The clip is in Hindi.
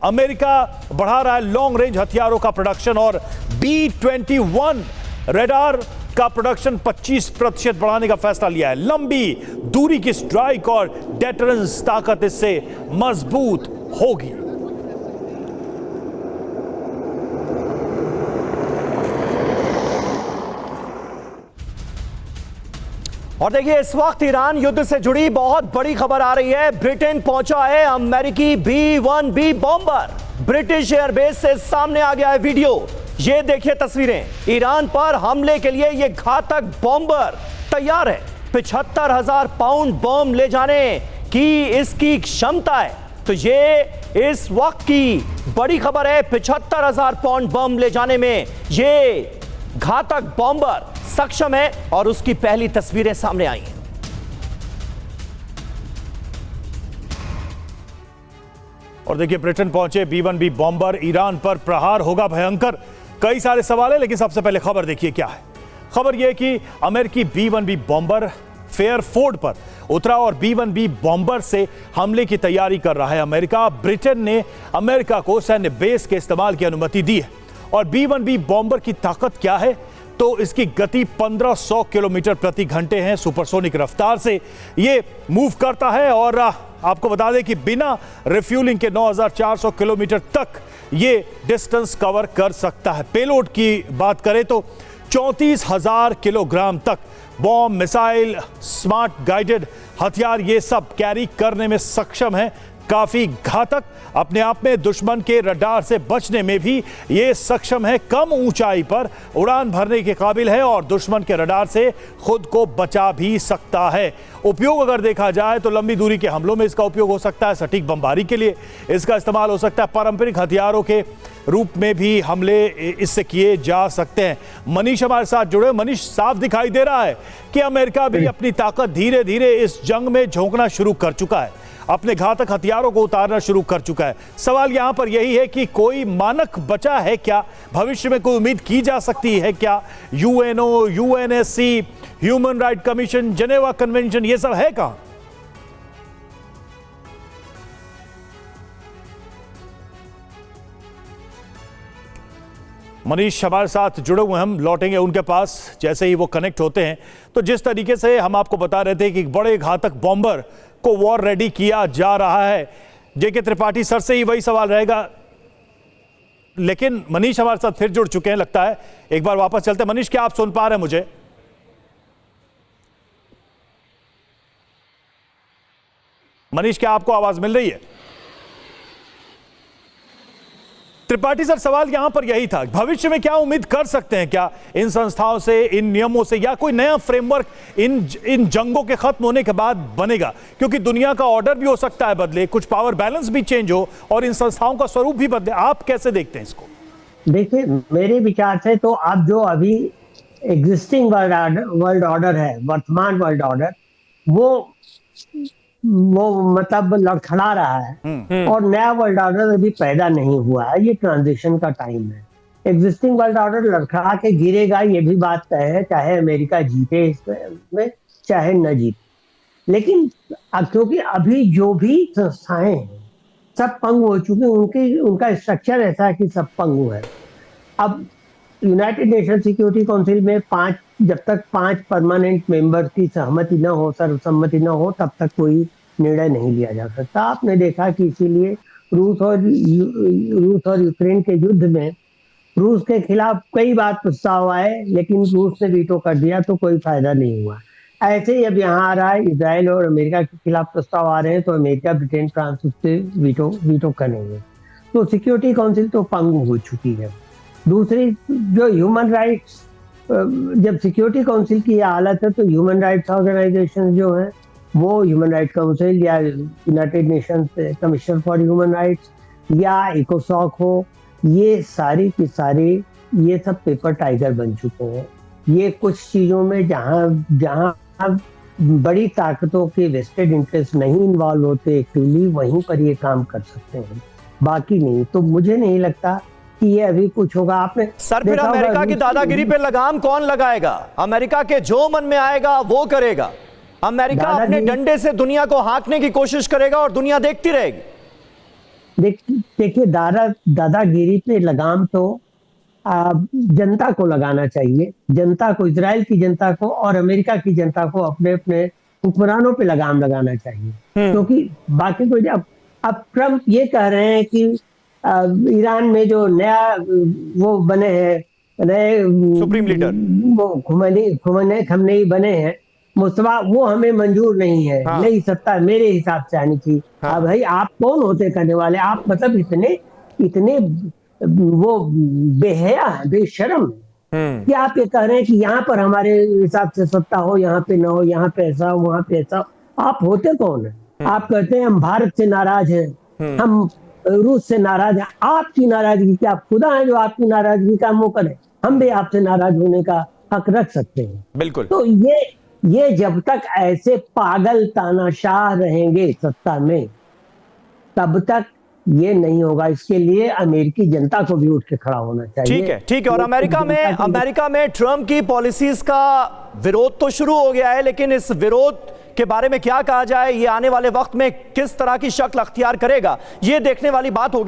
अमेरिका बढ़ा रहा है लॉन्ग रेंज हथियारों का प्रोडक्शन और B-21 रडार का प्रोडक्शन 25% बढ़ाने का फैसला लिया है। लंबी दूरी की स्ट्राइक और डेटरेंस ताकत इससे मजबूत होगी। और देखिए, इस वक्त ईरान युद्ध से जुड़ी बहुत बड़ी खबर आ रही है। ब्रिटेन पहुंचा है अमेरिकी B-1B बॉम्बर। ब्रिटिश एयरबेस से सामने आ गया है वीडियो। ये देखिए तस्वीरें। ईरान पर हमले के लिए ये घातक बॉम्बर तैयार है। 75,000 पाउंड बम ले जाने की इसकी क्षमता है। तो ये इस वक्त की बड़ी खबर है। 75,000 पाउंड बम ले जाने में ये घातक बॉम्बर सक्षम है और उसकी पहली तस्वीरें सामने आई हैं। और देखिए, ब्रिटेन पहुंचे B-1B बॉम्बर। ईरान पर प्रहार होगा भयंकर। कई सारे सवाल है, लेकिन सबसे पहले खबर देखिए क्या है। खबर यह कि अमेरिकी B-1B बॉम्बर फेयरफोर्ड पर उतरा और B-1B बॉम्बर से हमले की तैयारी कर रहा है अमेरिका। ब्रिटेन ने अमेरिका को सैन्य बेस के इस्तेमाल की अनुमति दी है। और B-1B बॉम्बर की ताकत क्या है, तो इसकी गति 1500 किलोमीटर प्रति घंटे है। सुपरसोनिक रफ्तार से ये मूव करता है और आपको बता दें कि बिना रिफ्यूलिंग के 9400 किलोमीटर तक ये डिस्टेंस कवर कर सकता है। पेलोड की बात करें तो 34,000 किलोग्राम तक बॉम्ब, मिसाइल, स्मार्ट गाइडेड हथियार ये सब कैरी करने में सक्षम है। काफी घातक, अपने आप में दुश्मन के रडार से बचने में भी ये सक्षम है। कम ऊंचाई पर उड़ान भरने के काबिल है और दुश्मन के रडार से खुद को बचा भी सकता है। उपयोग अगर देखा जाए तो लंबी दूरी के हमलों में इसका उपयोग हो सकता है। सटीक बमबारी के लिए इसका इस्तेमाल हो सकता है। पारंपरिक हथियारों के रूप में भी हमले इससे किए जा सकते हैं। मनीष हमारे साथ जुड़े। मनीष, साफ दिखाई दे रहा है कि अमेरिका भी अपनी ताकत धीरे धीरे इस जंग में झोंकना शुरू कर चुका है, अपने घातक हथियारों को उतारना शुरू कर चुका है। सवाल यहां पर यही है कि कोई मानक बचा है क्या? भविष्य में कोई उम्मीद की जा सकती है क्या? UNO, UNSC, human right commission, Geneva convention, ये सब है कहां? मनीष हमारे साथ जुड़े हुए, हम लौटेंगे उनके पास जैसे ही वो कनेक्ट होते हैं। तो जिस तरीके से हम आपको बता रहे थे कि बड़े घातक बॉम्बर को वॉर रेडी किया जा रहा है, जेके त्रिपाठी सर से ही वही सवाल रहेगा। लेकिन मनीष हमारे साथ फिर जुड़ चुके हैं लगता है। एक बार वापस चलते हैं। मनीष, क्या आप सुन पा रहे हैं मुझे? मनीष, क्या आपको आवाज मिल रही है? त्रिपाठी सर, सवाल यहां पर यही था, भविष्य में क्या उम्मीद कर सकते हैं क्या इन संस्थाओं से, इन नियमों से, या कोई नया फ्रेमवर्क इन जंगों के खत्म होने के बाद बनेगा? क्योंकि दुनिया का ऑर्डर भी हो सकता है बदले, कुछ पावर बैलेंस भी चेंज हो और इन संस्थाओं का स्वरूप भी बदले। आप कैसे देखते हैं इसको? देखिए, मेरे विचार से तो आप जो अभी एग्जिस्टिंग वर्ल्ड ऑर्डर है, वर्तमान वर्ल्ड ऑर्डर, वो मतलब लड़खड़ा रहा है और नया वर्ल्ड ऑर्डर अभी पैदा नहीं हुआ है। ये ट्रांजिशन का टाइम है। एग्जिस्टिंग वर्ल्ड ऑर्डर लड़खड़ा के गिरेगा, ये भी बात तय है, चाहे अमेरिका जीते इसमें चाहे न जीते। लेकिन क्योंकि अभी जो भी संस्थाएं हैं सब पंगु हो चुकी, उनका स्ट्रक्चर ऐसा है कि सब पंगु है। अब यूनाइटेड नेशन सिक्योरिटी काउंसिल में जब तक 5 परमानेंट मेंबर की सहमति न हो, सर्वसम्मति न हो, तब तक कोई निर्णय नहीं लिया जा सकता। आपने देखा कि इसीलिए रूस और यूक्रेन के युद्ध में रूस के खिलाफ कई बार प्रस्ताव आए, लेकिन रूस ने वीटो कर दिया, तो कोई फायदा नहीं हुआ। ऐसे ही अब यहाँ आ रहा है, इजराइल और अमेरिका के खिलाफ प्रस्ताव आ रहे हैं, तो अमेरिका, ब्रिटेन, फ्रांस उससे वीटो करेंगे। तो सिक्योरिटी काउंसिल तो पंगु हो चुकी है। दूसरी जो ह्यूमन राइट्स, जब सिक्योरिटी काउंसिल की हालत है, तो ह्यूमन राइट्स ऑर्गेनाइजेशन जो है, वो ह्यूमन राइट्स काउंसिल या United Nations commission for human rights या इकोसॉक हो, ये सारी की सारी ये सब पेपर टाइगर बन चुके हैं। ये कुछ चीज़ों में जहाँ बड़ी ताकतों के वेस्टेड इंटरेस्ट नहीं इन्वॉल्व होते एक्टिवली, वहीं पर ये काम कर सकते हैं, बाकी नहीं। तो मुझे नहीं लगता कि ये अभी कुछ होगा। आपने सर, फिर अमेरिका की दादागिरी पे लगाम कौन लगाएगा? अमेरिका के जो मन में आएगा वो करेगा। अमेरिका अपने डंडे से दुनिया को हाँकने की कोशिश करेगा और दुनिया देखती रहेगी। देखिए दादागिरी पे लगाम तो जनता को लगाना चाहिए, जनता को, इजराइल की जनता को और अमेरिका की जनता को अपने अपने हुक्मरानों पे लगाम लगाना चाहिए, क्योंकि बाकी कोई अब ट्रम्प ये कह रहे हैं कि ईरान में जो नया वो बने हैं, नए सुप्रीम लीडर वो खमनेई बने हैं, मुस्तफा, वो हमें मंजूर नहीं है। हाँ। नई सत्ता मेरे हिसाब से आनी चाहिए। हाँ। अब भाई आप कौन होते करने वाले? आप मतलब इतने वो बेहया है, बेशरम है कि आप ये कह रहे हैं कि यहाँ पर हमारे हिसाब से सत्ता हो, यहाँ पे ना हो, यहाँ पे ऐसा हो, वहां पे ऐसा हो। आप होते कौन है? आप कहते हैं हम भारत से नाराज हैं, हम रूस से नाराज हैं। आपकी नाराजगी क्या? आप खुदा हैं जो आपकी नाराजगी का वो करें? हम भी आपसे नाराज होने का हक रख सकते हैं। बिल्कुल। तो ये जब तक ऐसे पागल तानाशाह रहेंगे सत्ता में, तब तक ये नहीं होगा। इसके लिए अमेरिकी जनता को भी उठ के खड़ा होना चाहिए। ठीक है। और अमेरिका में ट्रम्प की पॉलिसीज का विरोध तो शुरू हो गया है, लेकिन इस विरोध के बारे में क्या कहा जाए, ये आने वाले वक्त में किस तरह की शक्ल अख्तियार करेगा, ये देखने वाली बात होगी।